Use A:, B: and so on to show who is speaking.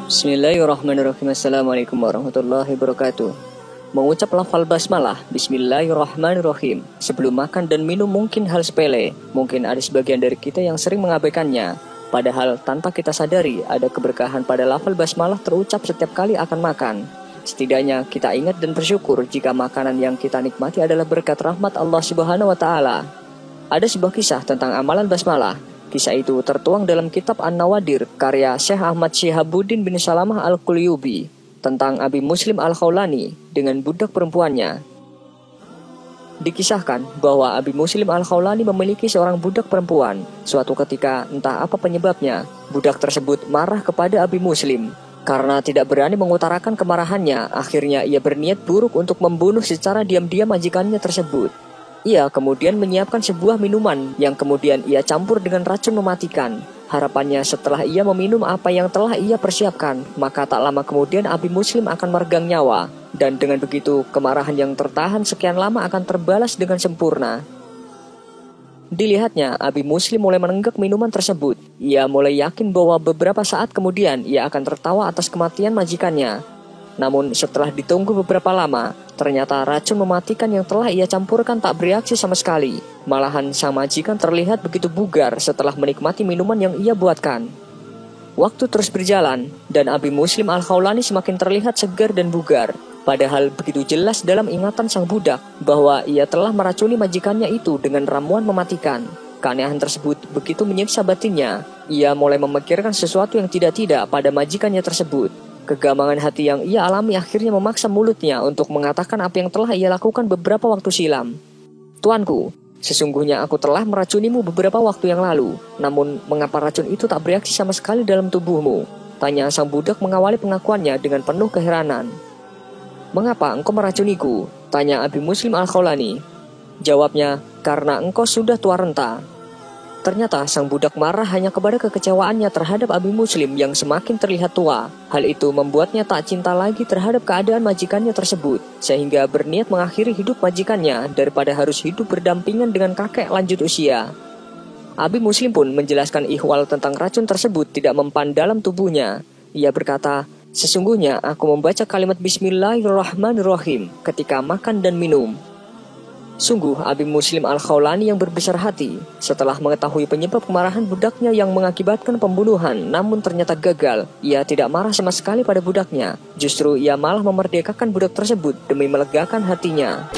A: Bismillahirrahmanirrahim. Assalamualaikum warahmatullahi wabarakatuh. Mengucap lafal basmalah, Bismillahirrahmanirrahim, sebelum makan dan minum mungkin hal sepele. Mungkin ada sebagian dari kita yang sering mengabaikannya. Padahal tanpa kita sadari, ada keberkahan pada lafal basmalah terucap setiap kali akan makan. Setidaknya kita ingat dan bersyukur jika makanan yang kita nikmati adalah berkat rahmat Allah Subhanahu wa Ta'ala. Ada sebuah kisah tentang amalan basmalah. Kisah itu tertuang dalam kitab An-Nawadir karya Syekh Ahmad Syihabuddin bin Salamah Al-Qulyubi tentang Abi Muslim Al-Khawlani dengan budak perempuannya. Dikisahkan bahwa Abi Muslim Al-Khawlani memiliki seorang budak perempuan. Suatu ketika, entah apa penyebabnya, budak tersebut marah kepada Abi Muslim. Karena tidak berani mengutarakan kemarahannya, akhirnya ia berniat buruk untuk membunuh secara diam-diam majikannya tersebut. Ia kemudian menyiapkan sebuah minuman yang kemudian ia campur dengan racun mematikan. Harapannya setelah ia meminum apa yang telah ia persiapkan, maka tak lama kemudian Abi Muslim akan meregang nyawa. Dan dengan begitu, kemarahan yang tertahan sekian lama akan terbalas dengan sempurna. Dilihatnya, Abi Muslim mulai menenggak minuman tersebut. Ia mulai yakin bahwa beberapa saat kemudian ia akan tertawa atas kematian majikannya. Namun setelah ditunggu beberapa lama, ternyata racun mematikan yang telah ia campurkan tak bereaksi sama sekali. Malahan sang majikan terlihat begitu bugar setelah menikmati minuman yang ia buatkan. Waktu terus berjalan, dan Abi Muslim Al-Khawlani semakin terlihat segar dan bugar. Padahal begitu jelas dalam ingatan sang budak bahwa ia telah meracuni majikannya itu dengan ramuan mematikan. Keanehan tersebut begitu menyiksa batinnya. Ia mulai memikirkan sesuatu yang tidak-tidak pada majikannya tersebut. Kegamangan hati yang ia alami akhirnya memaksa mulutnya untuk mengatakan apa yang telah ia lakukan beberapa waktu silam. "Tuanku, sesungguhnya aku telah meracunimu beberapa waktu yang lalu. Namun, mengapa racun itu tak bereaksi sama sekali dalam tubuhmu?" tanya sang budak mengawali pengakuannya dengan penuh keheranan. "Mengapa engkau meracuniku?" tanya Abi Muslim Al-Khawlani. Jawabnya, "Karena engkau sudah tua renta." Ternyata sang budak marah hanya kepada kekecewaannya terhadap Abi Muslim yang semakin terlihat tua. Hal itu membuatnya tak cinta lagi terhadap keadaan majikannya tersebut, sehingga berniat mengakhiri hidup majikannya daripada harus hidup berdampingan dengan kakek lanjut usia. Abi Muslim pun menjelaskan ihwal tentang racun tersebut tidak mempan dalam tubuhnya. Ia berkata, "Sesungguhnya aku membaca kalimat Bismillahirrahmanirrahim ketika makan dan minum." Sungguh Abi Muslim Al-Khawlani yang berbesar hati setelah mengetahui penyebab kemarahan budaknya yang mengakibatkan pembunuhan, namun ternyata gagal. Ia tidak marah sama sekali pada budaknya. Justru ia malah memerdekakan budak tersebut demi melegakan hatinya.